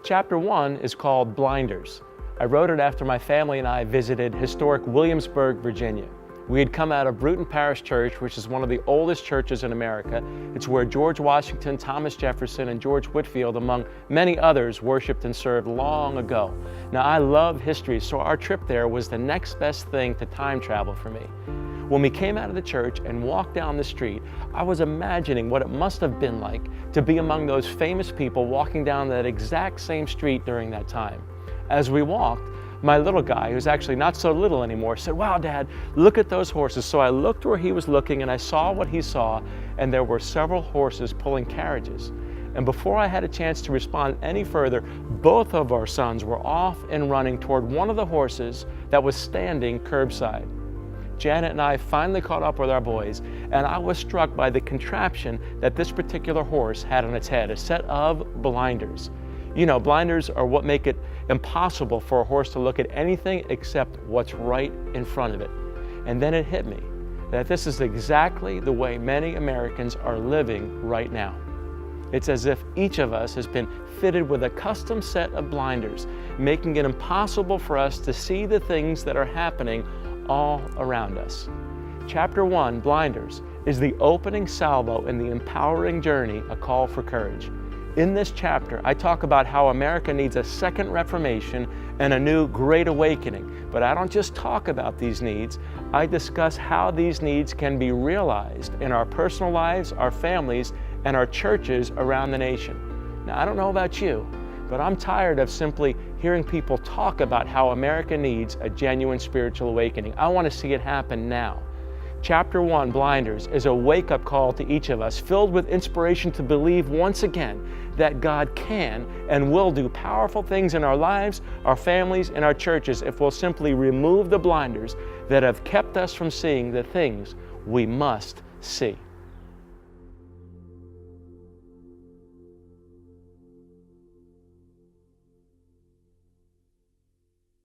Chapter 1 is called Blinders. I wrote it after my family and I visited historic Williamsburg, Virginia. We had come out of Bruton Parish Church, which is one of the oldest churches in America. It's where George Washington, Thomas Jefferson, and George Whitefield, among many others, worshiped and served long ago. Now, I love history, so our trip there was the next best thing to time travel for me. When we came out of the church and walked down the street, I was imagining what it must have been like to be among those famous people walking down that exact same street during that time. As we walked, my little guy, who's actually not so little anymore, said, "Wow, Dad, look at those horses." So I looked where he was looking and I saw what he saw, and there were several horses pulling carriages. And before I had a chance to respond any further, both of our sons were off and running toward one of the horses that was standing curbside. Janet and I finally caught up with our boys, and I was struck by the contraption that this particular horse had on its head, a set of blinders. You know, blinders are what make it impossible for a horse to look at anything except what's right in front of it. And then it hit me that this is exactly the way many Americans are living right now. It's as if each of us has been fitted with a custom set of blinders, making it impossible for us to see the things that are happening all around us. Chapter 1, Blinders, is the opening salvo in the empowering journey, A Call for Courage. In this chapter, I talk about how America needs a second Reformation and a new Great Awakening. But I don't just talk about these needs, I discuss how these needs can be realized in our personal lives, our families, and our churches around the nation. Now, I don't know about you, but I'm tired of simply hearing people talk about how America needs a genuine spiritual awakening. I want to see it happen now. Chapter 1, Blinders, is a wake-up call to each of us, filled with inspiration to believe once again that God can and will do powerful things in our lives, our families, and our churches if we'll simply remove the blinders that have kept us from seeing the things we must see.